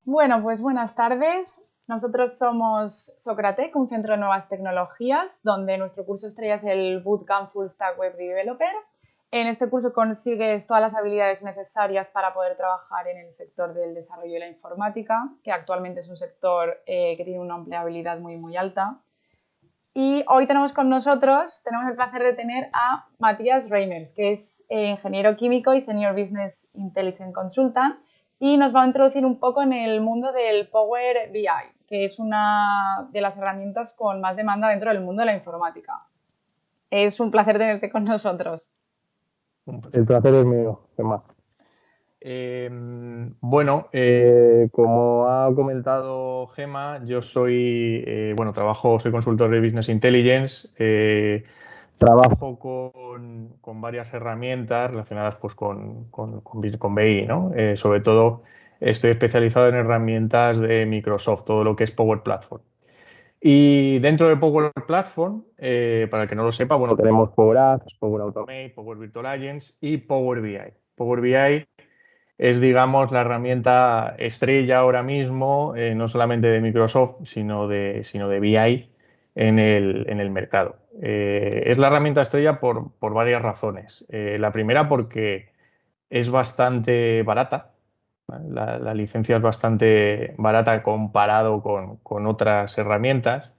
Bueno, pues buenas tardes. Nosotros somos Socratec, un centro de nuevas tecnologías, donde nuestro curso estrella es el Bootcamp Full Stack Web Developer. En este curso consigues todas las habilidades necesarias para poder trabajar en el sector del desarrollo de la informática, que actualmente es un sector que tiene una empleabilidad muy alta. Y hoy tenemos el placer de tener a Matías Reimers, que es ingeniero químico y Senior Business Intelligence Consultant, y nos va a introducir un poco en el mundo del Power BI, que es una de las herramientas con más demanda dentro del mundo de la informática. Es un placer tenerte con nosotros. El placer es mío, Gemma. Como ha comentado Gemma, yo soy consultor de Business Intelligence. Trabajo con varias herramientas relacionadas pues, con BI, ¿no? Sobre todo estoy especializado en herramientas de Microsoft, todo lo que es Power Platform. Y dentro de Power Platform, para el que no lo sepa, bueno, tenemos Power Apps, Power Automate, Power Virtual Agents y Power BI. Power BI es, digamos, la herramienta estrella ahora mismo, no solamente de Microsoft, sino de BI en el mercado. Es la herramienta estrella por varias razones. La primera porque es bastante barata. ¿Vale? La licencia es bastante barata comparado con otras herramientas.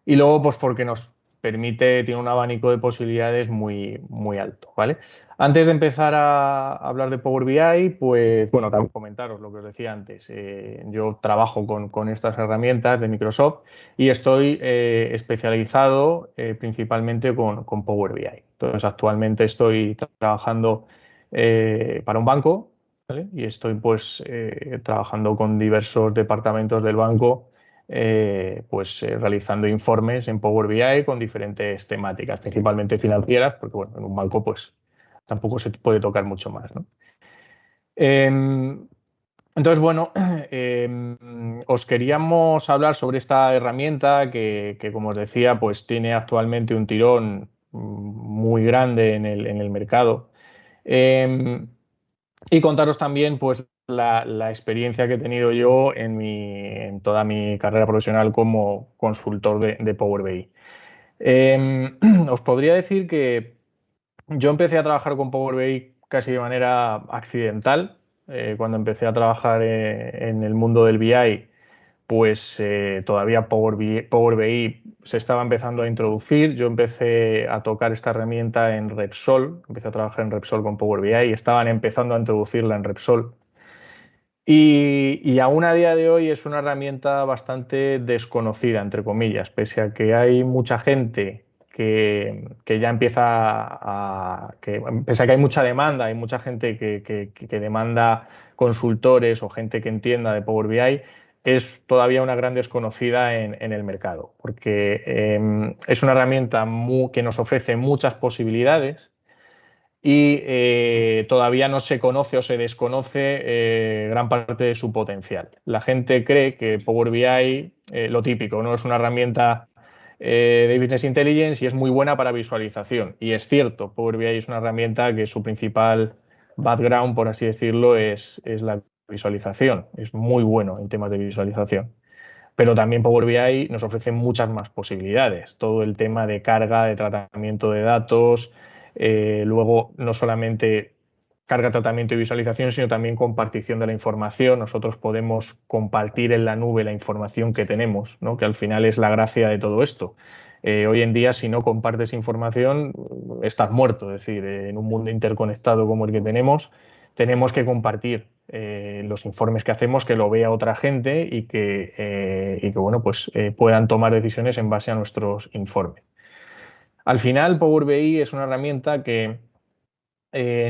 Y luego, pues porque tiene un abanico de posibilidades muy alto, ¿vale? Antes de empezar a hablar de Power BI, pues bueno, también comentaros lo que os decía antes. Yo trabajo con estas herramientas de Microsoft y estoy especializado principalmente con Power BI. Entonces, actualmente estoy trabajando para un banco, ¿vale? Y estoy pues trabajando con diversos departamentos del banco realizando informes en Power BI con diferentes temáticas, principalmente financieras, porque bueno, en un banco pues tampoco se puede tocar mucho más, ¿no? Entonces, bueno, os queríamos hablar sobre esta herramienta que, como os decía, pues tiene actualmente un tirón muy grande en el mercado. Eh, y contaros también, pues, la experiencia que he tenido yo en toda mi carrera profesional como consultor de Power BI. Os podría decir que yo empecé a trabajar con Power BI casi de manera accidental. Cuando empecé a trabajar en el mundo del BI, pues todavía Power BI se estaba empezando a introducir. Yo empecé a tocar esta herramienta en Repsol, empecé a trabajar en Repsol con Power BI y estaban empezando a introducirla en Repsol. Y aún a día de hoy es una herramienta bastante desconocida, entre comillas, pese a que hay mucha gente que ya empieza pese a que hay mucha demanda, hay mucha gente que demanda consultores o gente que entienda de Power BI, es todavía una gran desconocida en el mercado, porque es una herramienta que nos ofrece muchas posibilidades y todavía no se conoce o se desconoce gran parte de su potencial. La gente cree que Power BI, lo típico, ¿no? Es una herramienta de Business Intelligence y es muy buena para visualización. Y es cierto, Power BI es una herramienta que su principal background, por así decirlo, es la visualización. Es muy bueno en temas de visualización. Pero también Power BI nos ofrece muchas más posibilidades. Todo el tema de carga, de tratamiento de datos, luego no solamente carga, tratamiento y visualización, sino también compartición de la información. Nosotros podemos compartir en la nube la información que tenemos, ¿no? Que al final es la gracia de todo esto. Hoy en día, si no compartes información, estás muerto. Es decir, en un mundo interconectado como el que tenemos que compartir los informes que hacemos, que lo vea otra gente y que bueno, pues, puedan tomar decisiones en base a nuestros informes. Al final, Power BI es una herramienta que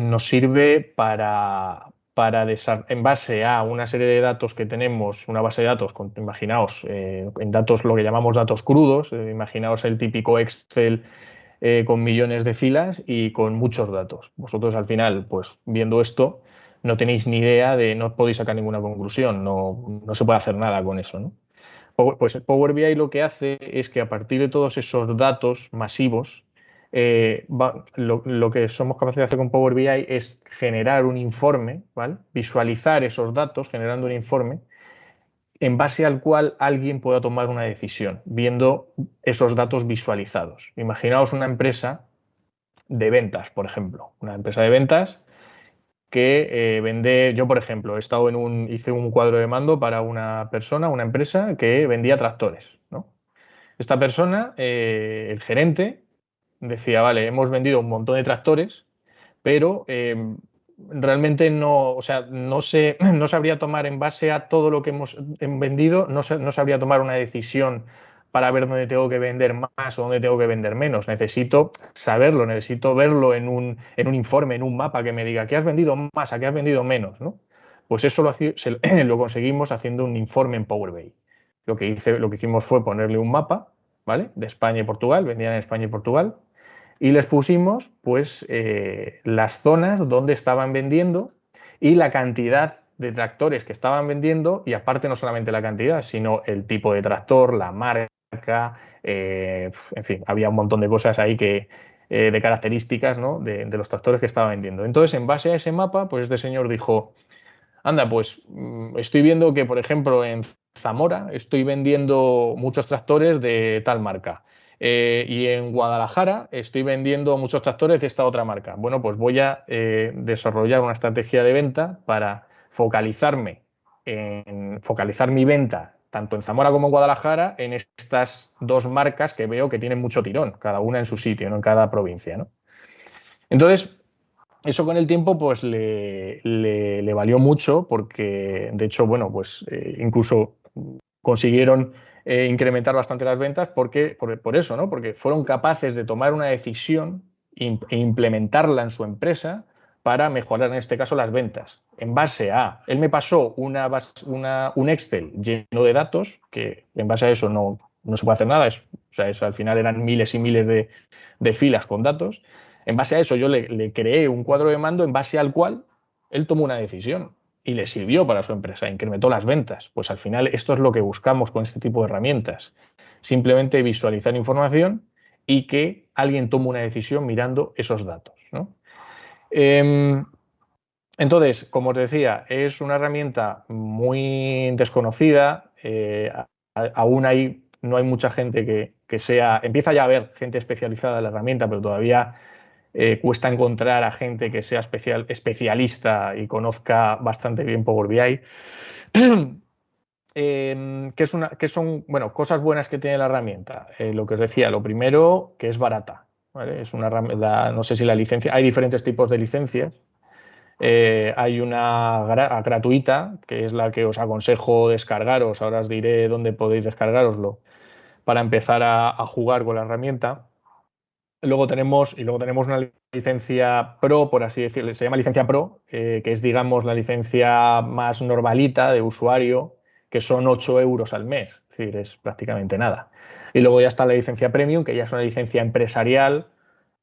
nos sirve en base a una serie de datos que tenemos, una base de datos, imaginaos, en datos, lo que llamamos datos crudos, imaginaos el típico Excel con millones de filas y con muchos datos. Vosotros al final, pues viendo esto, no tenéis ni idea no podéis sacar ninguna conclusión, no se puede hacer nada con eso, ¿no? Pues Power BI lo que hace es que a partir de todos esos datos masivos, lo que somos capaces de hacer con Power BI es generar un informe, ¿vale? Visualizar esos datos generando un informe en base al cual alguien pueda tomar una decisión, viendo esos datos visualizados. Imaginaos una empresa de ventas, por ejemplo. Una empresa de ventas que vende, yo por ejemplo, hice un cuadro de mando para una persona, una empresa que vendía tractores, ¿no? Esta persona, el gerente, decía, vale, hemos vendido un montón de tractores, pero realmente no, o sea, no sabría tomar en base a todo lo que hemos vendido, no sabría tomar una decisión para ver dónde tengo que vender más o dónde tengo que vender menos. Necesito saberlo, necesito verlo en un informe, en un mapa que me diga qué has vendido más, a qué has vendido menos, ¿no? Pues eso lo conseguimos haciendo un informe en Power BI. Lo que hicimos fue ponerle un mapa, ¿vale? De España y Portugal, vendían en España y Portugal, y les pusimos pues las zonas donde estaban vendiendo y la cantidad de tractores que estaban vendiendo, y aparte no solamente la cantidad, sino el tipo de tractor, la marca, en fin, había un montón de cosas ahí de características, ¿no? de los tractores que estaba vendiendo. Entonces, en base a ese mapa, pues este señor dijo, anda, pues estoy viendo que, por ejemplo, en Zamora estoy vendiendo muchos tractores de tal marca. Y en Guadalajara estoy vendiendo muchos tractores de esta otra marca. Bueno, pues voy a desarrollar una estrategia de venta para focalizar mi venta tanto en Zamora como en Guadalajara en estas dos marcas que veo que tienen mucho tirón, cada una en su sitio, ¿no? En cada provincia, ¿no? Entonces, eso con el tiempo pues le valió mucho porque, de hecho, bueno, pues incluso consiguieron incrementar bastante las ventas por eso, ¿no? Porque fueron capaces de tomar una decisión e implementarla en su empresa para mejorar, en este caso, las ventas. En base a, él me pasó un Excel lleno de datos, que en base a eso no se puede hacer nada, o sea, al final eran miles y miles de filas con datos. En base a eso yo le creé un cuadro de mando en base al cual él tomó una decisión y le sirvió para su empresa, incrementó las ventas. Pues al final esto es lo que buscamos con este tipo de herramientas. Simplemente visualizar información y que alguien tome una decisión mirando esos datos, ¿no? Entonces, como os decía, es una herramienta muy desconocida. Aún no hay mucha gente que sea... Empieza ya a haber gente especializada en la herramienta, pero todavía cuesta encontrar a gente que sea especialista y conozca bastante bien Power BI. ¿Qué son cosas buenas que tiene la herramienta? Lo que os decía, lo primero, que es barata, ¿vale? Es una herramienta, no sé si la licencia, hay diferentes tipos de licencias. Hay una gratuita, que es la que os aconsejo descargaros. Ahora os diré dónde podéis descargaroslo para empezar a jugar con la herramienta. Luego tenemos una licencia Pro, por así decirlo, se llama licencia Pro, que es, digamos, la licencia más normalita de usuario, que son 8 euros al mes, es decir, es prácticamente nada. Y luego ya está la licencia Premium, que ya es una licencia empresarial,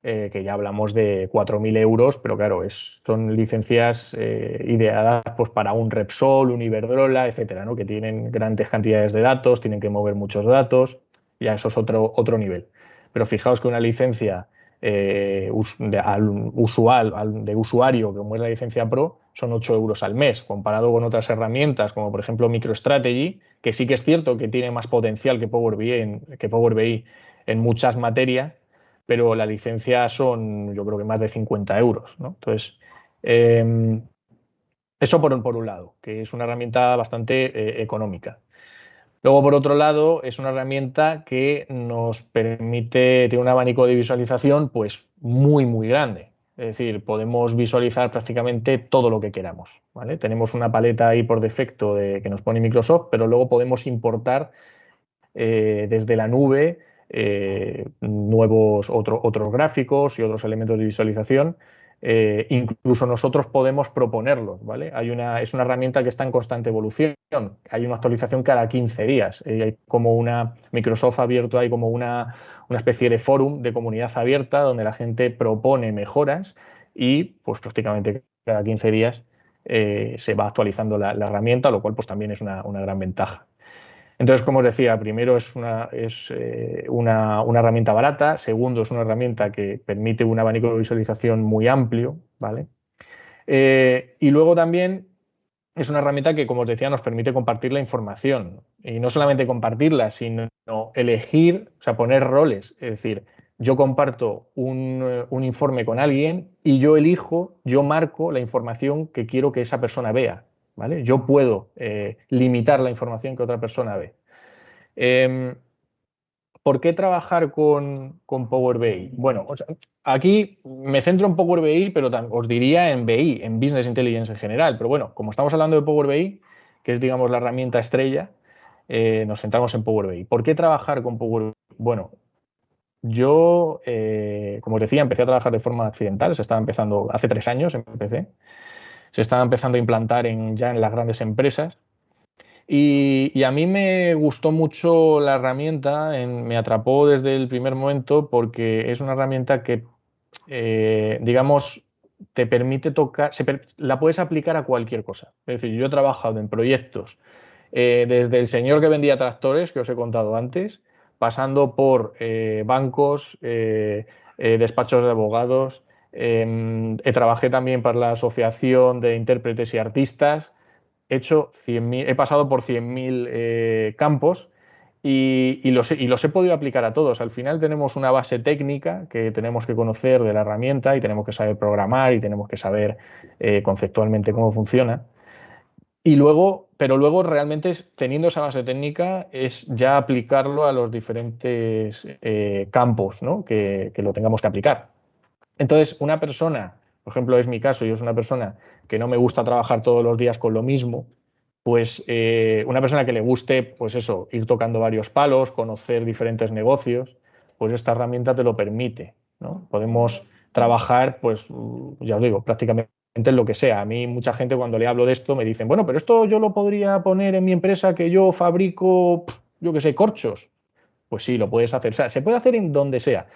que ya hablamos de 4.000 euros, pero claro, son licencias ideadas pues, para un Repsol, un Iberdrola, etcétera, ¿no? Que tienen grandes cantidades de datos, tienen que mover muchos datos, ya eso es otro nivel. Pero fijaos que una licencia de usuario, como es la licencia Pro, son 8 euros al mes, comparado con otras herramientas, como por ejemplo MicroStrategy, que sí que es cierto que tiene más potencial que Power BI en muchas materias, pero la licencia son, yo creo que más de 50 euros, ¿no? Entonces, eso por un lado, que es una herramienta bastante económica. Luego, por otro lado, es una herramienta que nos permite, tiene un abanico de visualización pues muy, muy grande. Es decir, podemos visualizar prácticamente todo lo que queramos, ¿vale? Tenemos una paleta ahí por defecto que nos pone Microsoft, pero luego podemos importar desde la nube otros gráficos y otros elementos de visualización. Incluso nosotros podemos proponerlos, ¿vale? Es una herramienta que está en constante evolución. Hay una actualización cada 15 días. Hay como Microsoft ha abierto ahí como una especie de fórum de comunidad abierta donde la gente propone mejoras y pues prácticamente cada 15 días se va actualizando la herramienta, lo cual pues también es una gran ventaja. Entonces, como os decía, primero es una herramienta barata, segundo es una herramienta que permite un abanico de visualización muy amplio, ¿vale? Y luego también es una herramienta que, como os decía, nos permite compartir la información. Y no solamente compartirla, sino elegir, o sea, poner roles. Es decir, yo comparto un informe con alguien y yo elijo, yo marco la información que quiero que esa persona vea, ¿vale? Yo puedo limitar la información que otra persona ve. Eh, ¿Por qué trabajar con Power BI? Bueno, o sea, aquí me centro en Power BI, pero os diría en BI, en Business Intelligence en general. Pero bueno, como estamos hablando de Power BI, que es, digamos, la herramienta estrella, nos centramos en Power BI. ¿Por qué trabajar con Power BI? Bueno, yo, como os decía, empecé a trabajar de forma accidental. Se estaba empezando, hace 3 años empecé. Se estaba empezando a implantar ya en las grandes empresas. Y a mí me gustó mucho la herramienta, me atrapó desde el primer momento porque es una herramienta que, digamos, te permite tocar, la puedes aplicar a cualquier cosa. Es decir, yo he trabajado en proyectos desde el señor que vendía tractores, que os he contado antes, pasando por bancos, despachos de abogados. Trabajé también para la Asociación de Intérpretes y Artistas. He pasado por 100.000 campos y los he podido aplicar a todos. Al final tenemos una base técnica que tenemos que conocer de la herramienta y tenemos que saber programar y tenemos que saber conceptualmente cómo funciona. Pero luego realmente teniendo esa base técnica es ya aplicarlo a los diferentes campos, ¿no? que lo tengamos que aplicar. Entonces, una persona, por ejemplo, es mi caso, yo soy una persona que no me gusta trabajar todos los días con lo mismo, pues una persona que le guste, pues eso, ir tocando varios palos, conocer diferentes negocios, pues esta herramienta te lo permite, ¿no? Podemos trabajar, pues ya os digo, prácticamente en lo que sea. A mí mucha gente cuando le hablo de esto me dicen, bueno, pero esto yo lo podría poner en mi empresa que yo fabrico, yo qué sé, corchos. Pues sí, lo puedes hacer. O sea, se puede hacer en donde sea.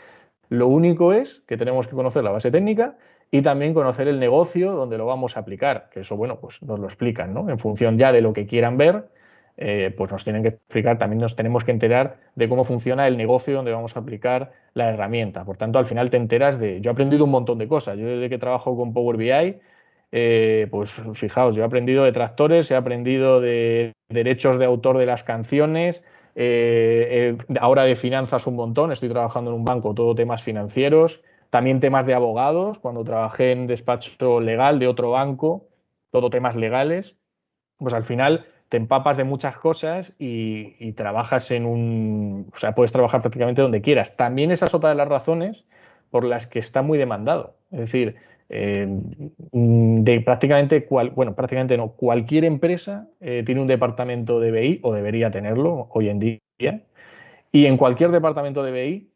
Lo único es que tenemos que conocer la base técnica y también conocer el negocio donde lo vamos a aplicar, que eso, bueno, pues nos lo explican, ¿no? En función ya de lo que quieran ver, pues nos tienen que explicar, también nos tenemos que enterar de cómo funciona el negocio donde vamos a aplicar la herramienta. Por tanto, al final te enteras Yo he aprendido un montón de cosas. Yo desde que trabajo con Power BI, pues fijaos, yo he aprendido de tractores, he aprendido de derechos de autor de las canciones, ahora de finanzas un montón, estoy trabajando en un banco, todo temas financieros, también temas de abogados, cuando trabajé en despacho legal de otro banco, todo temas legales, pues al final te empapas de muchas cosas y trabajas o sea, puedes trabajar prácticamente donde quieras. También esa es otra de las razones por las que está muy demandado. Es decir, de prácticamente no, cualquier empresa tiene un departamento de BI o debería tenerlo hoy en día y en cualquier departamento de BI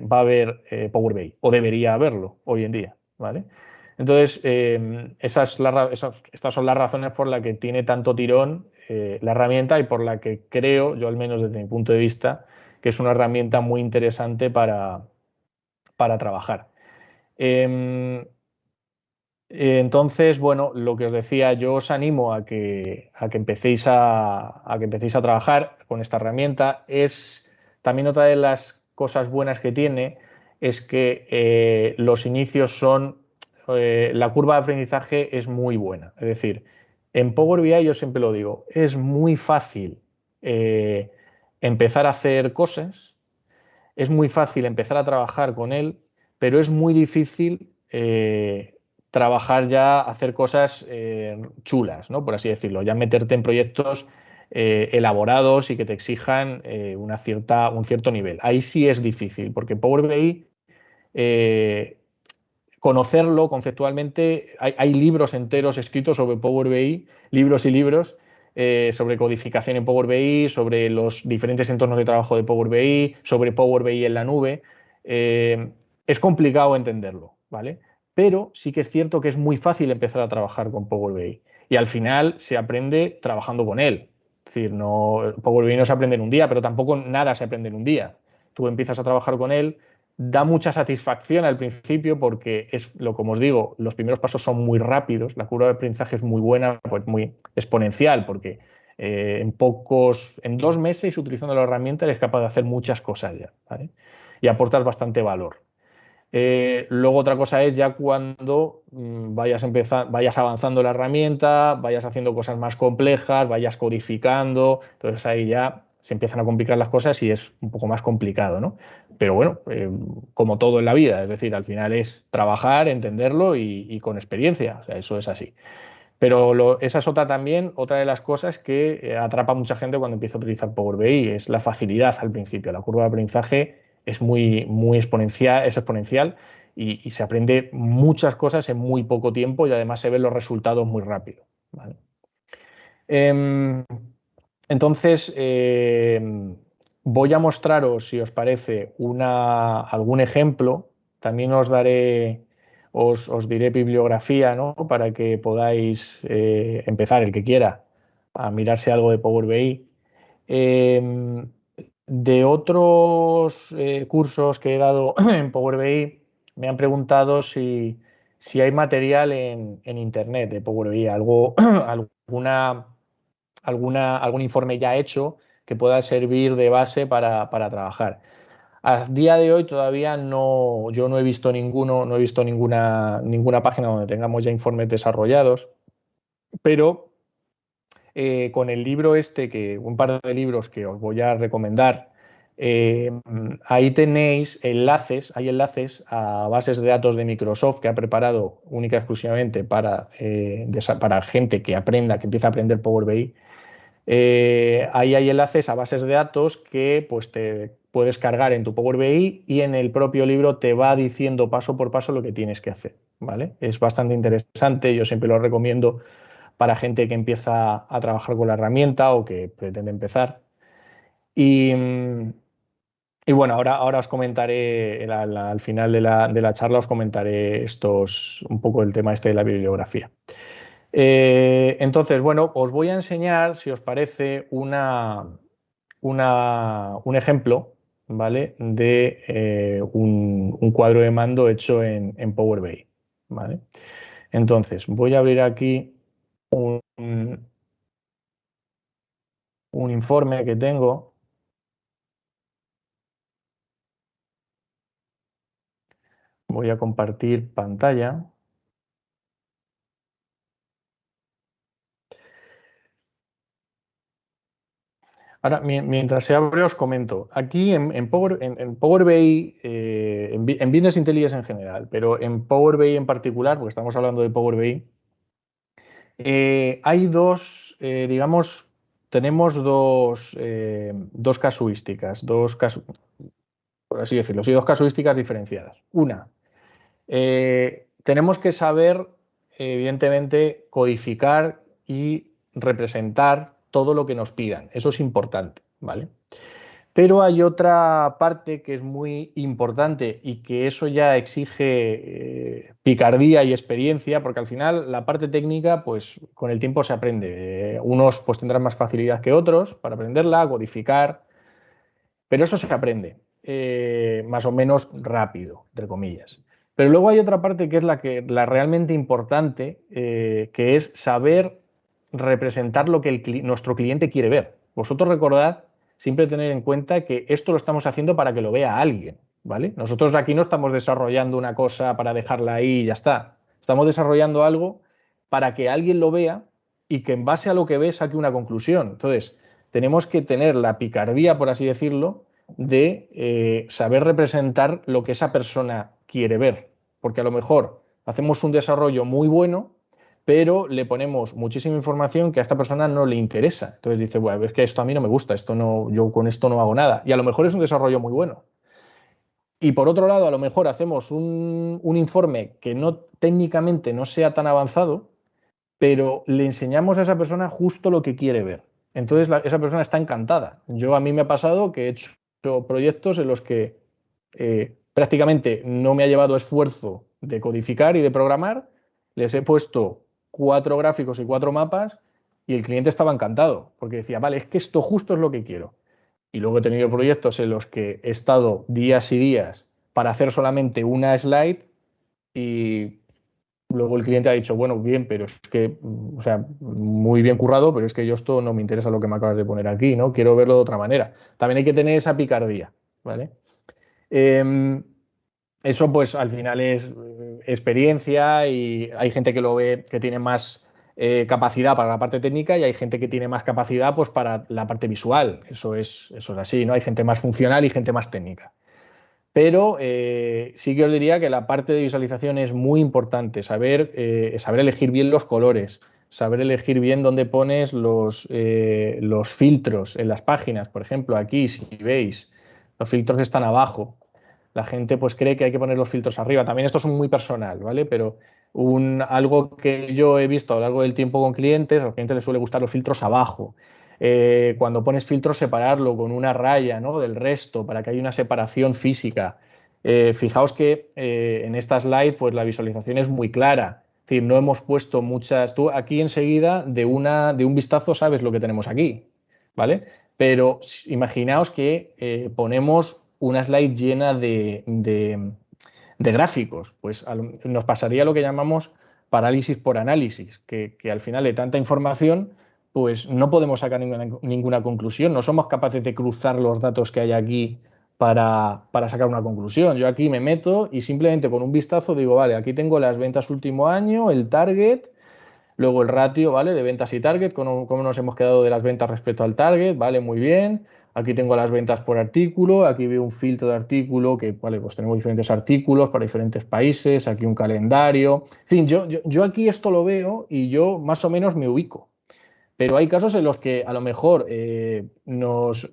va a haber Power BI o debería haberlo hoy en día, ¿vale? Entonces, estas son las razones por las que tiene tanto tirón la herramienta y por la que creo, yo al menos desde mi punto de vista, que es una herramienta muy interesante para trabajar. Entonces, bueno, lo que os decía, yo os animo a que empecéis a trabajar con esta herramienta. Es también otra de las cosas buenas que tiene es que los inicios la curva de aprendizaje es muy buena. Es decir, en Power BI yo siempre lo digo, es muy fácil eh, empezar a hacer cosas, es muy fácil empezar a trabajar con él, pero es muy difícil trabajar ya, hacer cosas chulas, ¿no? Por así decirlo, ya meterte en proyectos elaborados y que te exijan un cierto nivel. Ahí sí es difícil, porque Power BI, conocerlo conceptualmente, hay libros enteros escritos sobre Power BI, libros y libros, sobre codificación en Power BI, sobre los diferentes entornos de trabajo de Power BI, sobre Power BI en la nube. Es complicado entenderlo, ¿vale? Pero sí que es cierto que es muy fácil empezar a trabajar con Power BI y al final se aprende trabajando con él. Es decir, Power BI no se aprende en un día, pero tampoco nada se aprende en un día. Tú empiezas a trabajar con él, da mucha satisfacción al principio porque como os digo, los primeros pasos son muy rápidos, la curva de aprendizaje es muy buena, pues muy exponencial, porque En 2 meses utilizando la herramienta eres capaz de hacer muchas cosas ya, ¿vale? Y aportas bastante valor. Luego otra cosa es ya cuando vayas avanzando la herramienta, vayas haciendo cosas más complejas, vayas codificando, entonces ahí ya se empiezan a complicar las cosas y es un poco más complicado, ¿no? Pero bueno, como todo en la vida, es decir, al final es trabajar, entenderlo y con experiencia, o sea, eso es así. Pero esa es otra de las cosas que atrapa a mucha gente cuando empieza a utilizar Power BI, es la facilidad al principio. La curva de aprendizaje es muy exponencial, es exponencial y se aprende muchas cosas en muy poco tiempo y además se ven los resultados muy rápido, ¿vale? Em, entonces, voy a mostraros, si os parece, algún ejemplo. También os diré bibliografía, ¿no? Para que podáis empezar, el que quiera, a mirarse algo de Power BI. Em, de otros cursos que he dado en Power BI, me han preguntado si hay material en Internet de Power BI, algún informe ya hecho que pueda servir de base para trabajar. A día de hoy todavía yo no he visto no he visto ninguna página donde tengamos ya informes desarrollados, pero con el libro un par de libros que os voy a recomendar, eh, ahí hay enlaces a bases de datos de Microsoft que ha preparado única y exclusivamente para gente que empieza a aprender Power BI. Ahí hay enlaces a bases de datos que pues, te puedes cargar en tu Power BI y en el propio libro te va diciendo paso por paso lo que tienes que hacer, ¿vale? Es bastante interesante, yo siempre lo recomiendo para gente que empieza a trabajar con la herramienta o que pretende empezar. Y, y bueno, ahora os comentaré, al final de la charla os comentaré un poco el tema este de la bibliografía. Entonces, bueno, os voy a enseñar, si os parece, un ejemplo, ¿vale? De un cuadro de mando hecho en Power BI, ¿vale? Entonces, voy a abrir aquí un informe que tengo. Voy a compartir pantalla. Ahora, mientras se abre, os comento. Aquí en Power BI, en Business Intelligence en general, pero en Power BI en particular, porque estamos hablando de Power BI, hay digamos, tenemos dos casuísticas, por así decirlo, sí, dos casuísticas diferenciadas. Una, tenemos que saber, evidentemente, codificar y representar todo lo que nos pidan. Eso es importante, ¿vale? Pero hay otra parte que es muy importante y que eso ya exige picardía y experiencia, porque al final la parte técnica, pues con el tiempo se aprende. Unos pues tendrán más facilidad que otros para aprenderla, codificar, pero eso se aprende más o menos rápido, entre comillas. Pero luego hay otra parte que es la realmente importante, que es saber representar lo que nuestro cliente quiere ver. Vosotros recordad siempre tener en cuenta que esto lo estamos haciendo para que lo vea alguien, ¿vale? Nosotros aquí no estamos desarrollando una cosa para dejarla ahí y ya está. Estamos desarrollando algo para que alguien lo vea y que en base a lo que ve saque una conclusión. Entonces, tenemos que tener la picardía, por así decirlo, de saber representar lo que esa persona quiere ver. Porque a lo mejor hacemos un desarrollo muy bueno, pero le ponemos muchísima información que a esta persona no le interesa. Entonces dice, bueno, es que esto a mí no me gusta, yo con esto no hago nada. Y a lo mejor es un desarrollo muy bueno. Y por otro lado, a lo mejor hacemos un informe que técnicamente no sea tan avanzado, pero le enseñamos a esa persona justo lo que quiere ver. Entonces esa persona está encantada. A mí me ha pasado que he hecho proyectos en los que prácticamente no me ha llevado esfuerzo de codificar y de programar, les he puesto 4 gráficos y 4 mapas y el cliente estaba encantado, porque decía, vale, es que esto justo es lo que quiero. Y luego he tenido proyectos en los que he estado días y días para hacer solamente una slide y luego el cliente ha dicho, bueno, bien, pero es que, o sea, muy bien currado, pero es que yo esto no me interesa lo que me acabas de poner aquí, ¿no? Quiero verlo de otra manera. También hay que tener esa picardía, ¿vale? Em, Eso pues al final es experiencia y hay gente que lo ve que tiene más capacidad para la parte técnica y hay gente que tiene más capacidad pues para la parte visual. Eso es así, ¿no? Hay gente más funcional y gente más técnica. Pero sí que os diría que la parte de visualización es muy importante, saber elegir bien los colores, saber elegir bien dónde pones los filtros en las páginas. Por ejemplo, aquí, si veis, los filtros están abajo. La gente pues cree que hay que poner los filtros arriba. También esto es muy personal, ¿vale? Pero algo que yo he visto a lo largo del tiempo con clientes, a los clientes les suele gustar los filtros abajo. Cuando pones filtros, separarlo con una raya, ¿no? Del resto para que haya una separación física. Fijaos que en esta slide pues la visualización es muy clara. Es decir, no hemos puesto muchas. Tú aquí enseguida de un vistazo sabes lo que tenemos aquí, ¿vale? Pero imaginaos que ponemos una slide llena de gráficos. Pues nos pasaría lo que llamamos parálisis por análisis, que al final de tanta información pues no podemos sacar ninguna conclusión, no somos capaces de cruzar los datos que hay aquí para sacar una conclusión. Yo aquí me meto y simplemente con un vistazo digo, vale, aquí tengo las ventas último año, el target, luego el ratio, ¿vale? De ventas y target, cómo nos hemos quedado de las ventas respecto al target, ¿vale? Muy bien. Aquí tengo las ventas por artículo, aquí veo un filtro de artículo, que, vale, pues tenemos diferentes artículos para diferentes países, aquí un calendario. En fin, yo aquí esto lo veo y yo más o menos me ubico. Pero hay casos en los que a lo mejor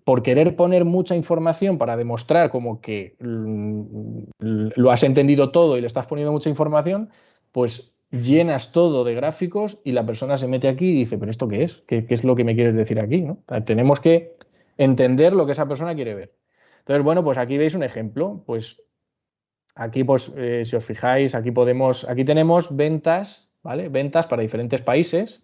por querer poner mucha información para demostrar como que lo has entendido todo y le estás poniendo mucha información, pues llenas todo de gráficos y la persona se mete aquí y dice, ¿pero esto qué es? ¿Qué es lo que me quieres decir aquí? ¿No? O sea, tenemos que entender lo que esa persona quiere ver. Entonces, bueno, pues aquí veis un ejemplo. Pues aquí, pues, si os fijáis, aquí tenemos ventas, ¿vale? Ventas para diferentes países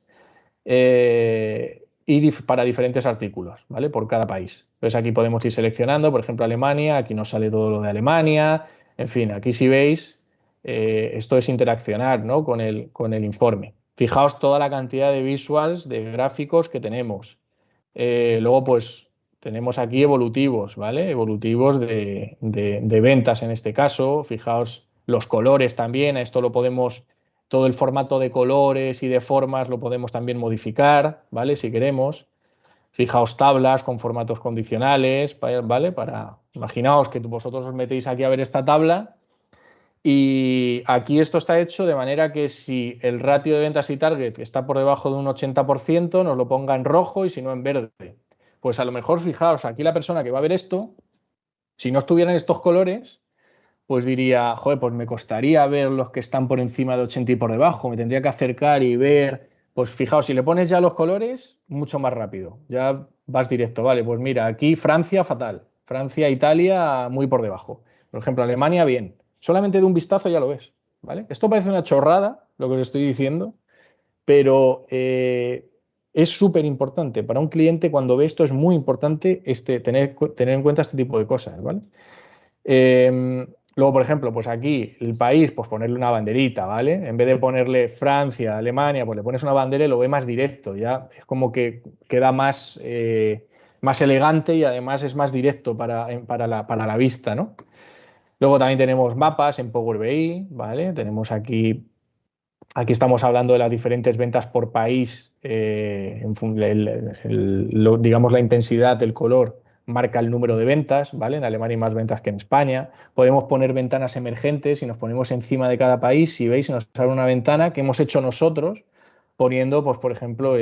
y para diferentes artículos, ¿vale? Por cada país. Entonces aquí podemos ir seleccionando, por ejemplo, Alemania, aquí nos sale todo lo de Alemania, en fin, aquí si veis, esto es interaccionar, ¿no? con el informe. Fijaos toda la cantidad de visuals, de gráficos que tenemos. Luego, pues, tenemos aquí evolutivos, ¿vale? Evolutivos de ventas en este caso. Fijaos los colores también, a esto lo podemos todo el formato de colores y de formas lo podemos también modificar, ¿vale? Si queremos. Fijaos tablas con formatos condicionales, ¿vale? Imaginaos que vosotros os metéis aquí a ver esta tabla y aquí esto está hecho de manera que si el ratio de ventas y target está por debajo de un 80%, nos lo ponga en rojo y si no en verde. Pues a lo mejor, fijaos, aquí la persona que va a ver esto, si no estuvieran estos colores, pues diría, joder, pues me costaría ver los que están por encima de 80 y por debajo, me tendría que acercar y ver, pues fijaos, si le pones ya los colores, mucho más rápido, ya vas directo, vale, pues mira, aquí Francia fatal, Francia, Italia muy por debajo, por ejemplo, Alemania bien, solamente de un vistazo ya lo ves, ¿vale? Esto parece una chorrada, lo que os estoy diciendo, pero es súper importante para un cliente cuando ve esto, es muy importante tener en cuenta este tipo de cosas, ¿vale? Luego, por ejemplo, pues aquí el país, pues ponerle una banderita, ¿vale? En vez de ponerle Francia, Alemania, pues le pones una bandera y lo ve más directo, ya es como que queda más elegante y además es más directo para la vista, ¿no? Luego también tenemos mapas en Power BI, ¿vale? Tenemos aquí estamos hablando de las diferentes ventas por país, digamos la intensidad del color marca el número de ventas, ¿vale? En Alemania hay más ventas que en España. Podemos poner ventanas emergentes y nos ponemos encima de cada país. Si veis, nos sale una ventana que hemos hecho nosotros poniendo, pues, por ejemplo,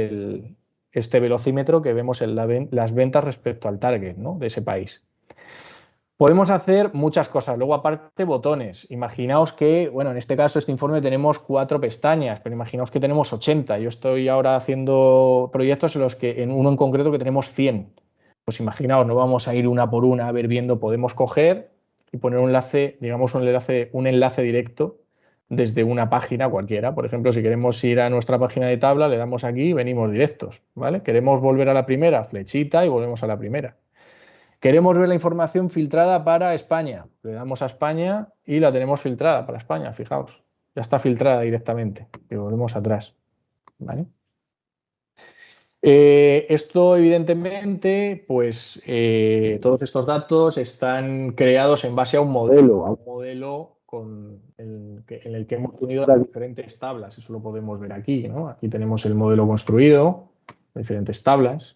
este velocímetro que vemos en las ventas respecto al target, ¿no? De ese país. Podemos hacer muchas cosas. Luego, aparte, botones. Imaginaos que, bueno, en este caso, este informe tenemos 4 pestañas, pero imaginaos que tenemos 80. Yo estoy ahora haciendo proyectos en los que, en uno en concreto, que tenemos 100. Pues imaginaos, no vamos a ir una por una a ver viendo, podemos coger y poner un enlace, digamos, un enlace directo desde una página cualquiera. Por ejemplo, si queremos ir a nuestra página de tabla, le damos aquí y venimos directos, ¿vale? Queremos volver a la primera, flechita y volvemos a la primera. Queremos ver la información filtrada para España. Le damos a España y la tenemos filtrada para España, fijaos. ya está filtrada directamente. Y volvemos atrás, ¿vale? Esto, evidentemente, pues todos estos datos están creados en base a un modelo en el que hemos unido las diferentes tablas. Eso lo podemos ver aquí, ¿no? Aquí tenemos el modelo construido, diferentes tablas.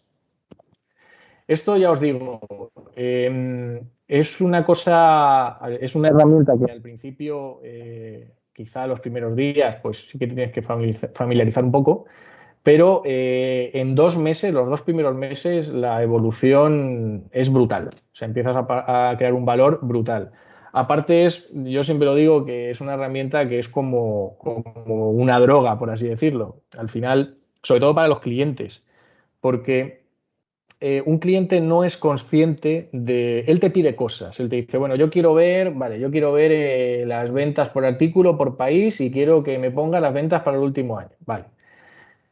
Esto ya os digo, es una herramienta que al principio, quizá los primeros días, pues sí que tienes que familiarizar un poco, pero en 2 meses, los 2 primeros meses, la evolución es brutal. O sea, empiezas a crear un valor brutal. Aparte yo siempre lo digo, que es una herramienta que es como una droga, por así decirlo. Al final, sobre todo para los clientes, porque un cliente no es consciente él te pide cosas, él te dice, bueno, yo quiero ver las ventas por artículo, por país y quiero que me ponga las ventas para el último año. Vale.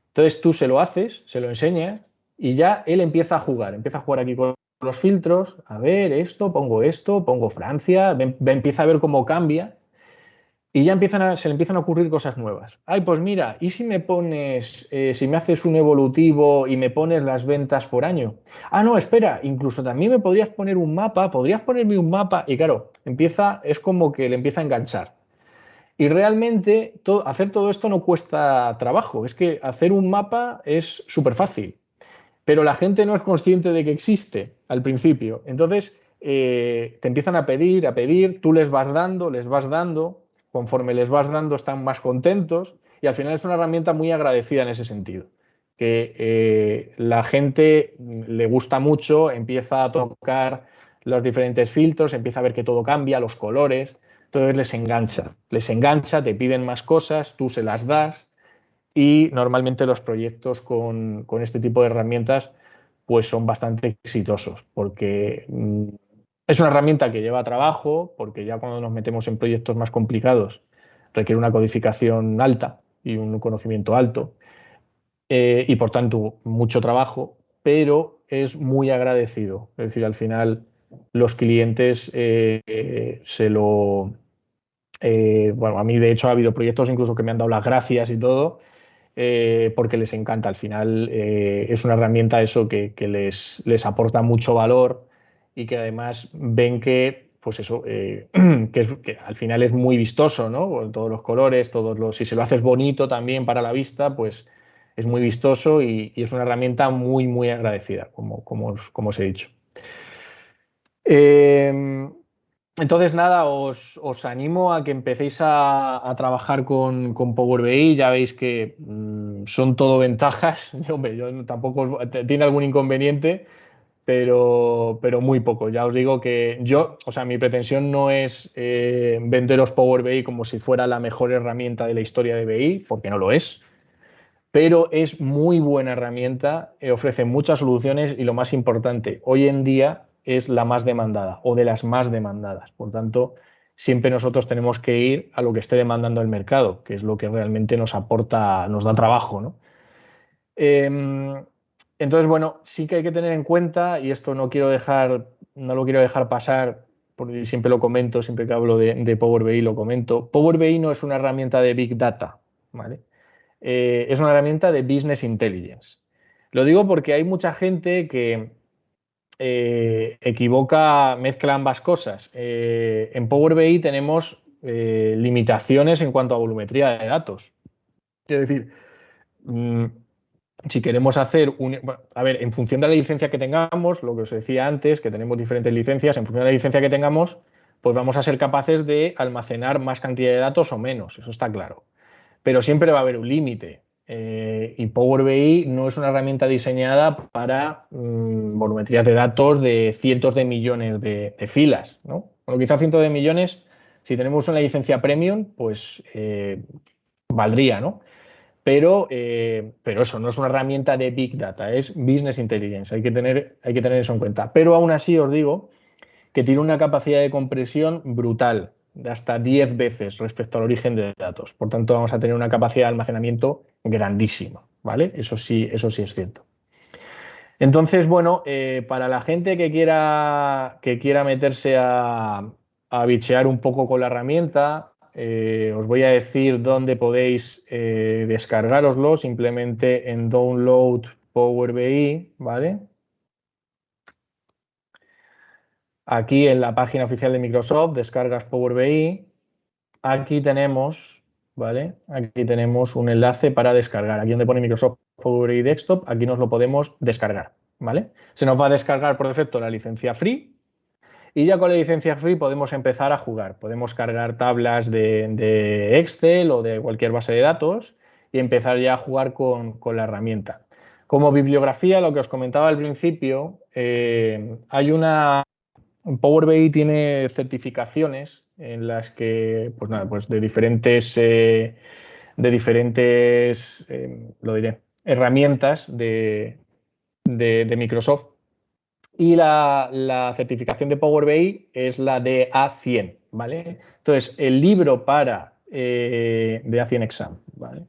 Entonces tú se lo haces, se lo enseñas y ya él empieza a jugar aquí con los filtros, a ver esto, pongo Francia, empieza a ver cómo cambia y ya se le empiezan a ocurrir cosas nuevas. Ay, pues mira, ¿y si si me haces un evolutivo y me pones las ventas por año? Ah, no, espera, incluso también me podrías ponerme un mapa y claro, es como que le empieza a enganchar. Y realmente hacer todo esto no cuesta trabajo, es que hacer un mapa es súper fácil, pero la gente no es consciente de que existe al principio. Entonces te empiezan a pedir, tú les vas dando, conforme les vas dando están más contentos y al final es una herramienta muy agradecida en ese sentido, que la gente le gusta mucho, empieza a tocar los diferentes filtros, empieza a ver que todo cambia, los colores. Entonces les engancha, te piden más cosas, tú se las das y normalmente los proyectos con este tipo de herramientas pues son bastante exitosos porque es una herramienta que lleva trabajo, porque ya cuando nos metemos en proyectos más complicados requiere una codificación alta y un conocimiento alto y por tanto mucho trabajo, pero es muy agradecido. Es decir, al final los clientes bueno, a mí de hecho ha habido proyectos incluso que me han dado las gracias y todo, porque les encanta. Al final es una herramienta eso que les aporta mucho valor y que además ven que, pues eso, que al final es muy vistoso, ¿no? Con todos los colores, si se lo haces bonito también para la vista, pues es muy vistoso y es una herramienta muy, muy agradecida, como os he dicho. Entonces, nada, os animo a que empecéis a trabajar con Power BI. Ya veis que son todo ventajas. Yo tampoco tiene algún inconveniente, pero muy poco. Ya os digo que o sea, mi pretensión no es venderos Power BI como si fuera la mejor herramienta de la historia de BI, porque no lo es. Pero es muy buena herramienta, ofrece muchas soluciones y lo más importante, hoy en día es la más demandada o de las más demandadas. Por tanto, siempre nosotros tenemos que ir a lo que esté demandando el mercado, que es lo que realmente nos aporta, nos da trabajo, ¿no? Entonces, bueno, sí que hay que tener en cuenta, y esto no lo quiero dejar pasar, porque siempre lo comento, siempre que hablo de Power BI lo comento. Power BI no es una herramienta de Big Data, ¿vale? Es una herramienta de Business Intelligence. Lo digo porque hay mucha gente que mezcla ambas cosas. En Power BI tenemos limitaciones en cuanto a volumetría de datos. Es decir, si queremos a ver, en función de la licencia que tengamos, lo que os decía antes, que tenemos diferentes licencias, en función de la licencia que tengamos, pues vamos a ser capaces de almacenar más cantidad de datos o menos, eso está claro. Pero siempre va a haber un límite. Y Power BI no es una herramienta diseñada para volumetrías de datos de cientos de millones de filas, ¿no? Bueno, quizá cientos de millones, si tenemos una licencia premium, pues valdría, ¿no? Pero eso no es una herramienta de Big Data, es Business Intelligence, hay que tener eso en cuenta. Pero aún así os digo que tiene una capacidad de compresión brutal, de hasta 10 veces respecto al origen de datos. Por tanto, vamos a tener una capacidad de almacenamiento grandísima, ¿vale? Eso sí es cierto. Entonces, bueno, para la gente que quiera meterse a bichear un poco con la herramienta, os voy a decir dónde podéis descargároslo, simplemente en Download Power BI, ¿vale? Aquí en la página oficial de Microsoft, descargas Power BI. Aquí tenemos, ¿vale? Aquí tenemos un enlace para descargar. Aquí donde pone Microsoft Power BI Desktop, aquí nos lo podemos descargar, ¿vale? Se nos va a descargar por defecto la licencia free y ya con la licencia free podemos empezar a jugar. Podemos cargar tablas de Excel o de cualquier base de datos y empezar ya a jugar con la herramienta. Como bibliografía, lo que os comentaba al principio, hay una Power BI tiene certificaciones en las que, pues nada, pues de diferentes, lo diré, herramientas de Microsoft. Y la certificación de Power BI es la de A100, ¿vale? Entonces, el libro de A100 Exam, ¿vale?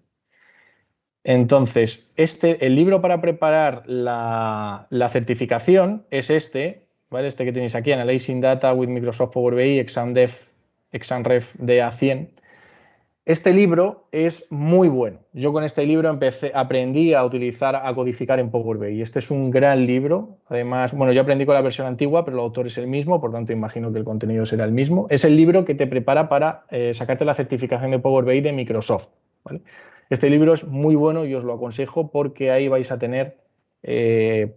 Entonces, el libro para preparar la certificación es este, ¿vale? Este que tenéis aquí, Analyzing Data with Microsoft Power BI, ExamRef de A100. Este libro es muy bueno. Yo con este libro aprendí a codificar en Power BI. Este es un gran libro. Además, bueno, yo aprendí con la versión antigua, pero el autor es el mismo, por tanto imagino que el contenido será el mismo. Es el libro que te prepara para sacarte la certificación de Power BI de Microsoft, ¿vale? Este libro es muy bueno y os lo aconsejo porque ahí vais a tener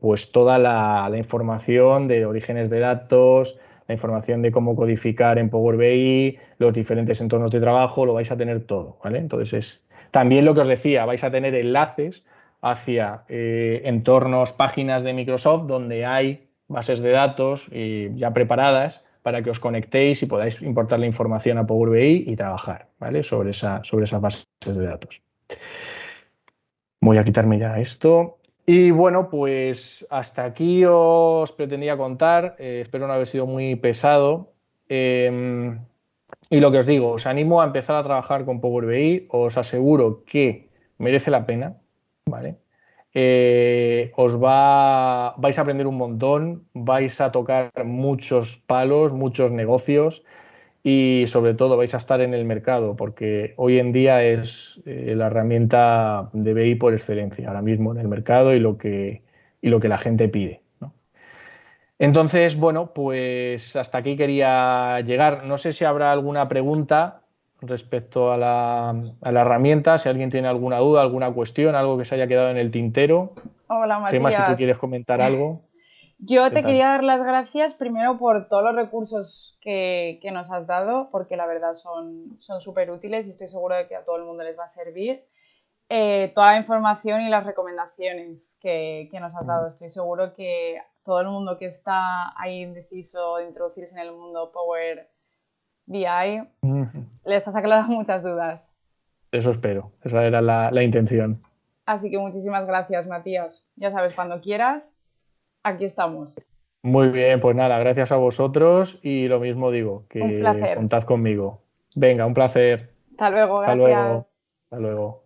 pues toda la información de orígenes de datos, la información de cómo codificar en Power BI, los diferentes entornos de trabajo, lo vais a tener todo, ¿vale? Entonces, también lo que os decía, vais a tener enlaces hacia entornos, páginas de Microsoft donde hay bases de datos ya preparadas para que os conectéis y podáis importar la información a Power BI y trabajar, ¿vale? Sobre esas bases de datos. Voy a quitarme ya esto. Y bueno, pues hasta aquí os pretendía contar. Espero no haber sido muy pesado. Y lo que os digo, os animo a empezar a trabajar con Power BI. Os aseguro que merece la pena, ¿vale? Vais a aprender un montón, vais a tocar muchos palos, muchos negocios y sobre todo vais a estar en el mercado porque hoy en día es la herramienta de BI por excelencia ahora mismo en el mercado y lo que la gente pide, ¿no? Entonces, bueno, pues hasta aquí quería llegar. No sé si habrá alguna pregunta respecto a la herramienta, si alguien tiene alguna duda, alguna cuestión, algo que se haya quedado en el tintero. Hola, Gemma, si tú quieres Matías. comentar algo, Yo ¿qué te tal? quería dar las gracias primero por todos los recursos que nos has dado, porque la verdad son súper útiles y estoy seguro de que a todo el mundo les va a servir. Toda la información y las recomendaciones que nos has dado. Estoy seguro que todo el mundo que está ahí indeciso de introducirse en el mundo Power BI les has aclarado muchas dudas. Eso espero, esa era la intención. Así que muchísimas gracias, Matías. Ya sabes, cuando quieras, aquí estamos. Muy bien, pues nada, gracias a vosotros y lo mismo digo, Un que placer. contad conmigo. Venga, un placer. Hasta luego, Hasta luego. gracias. Hasta luego.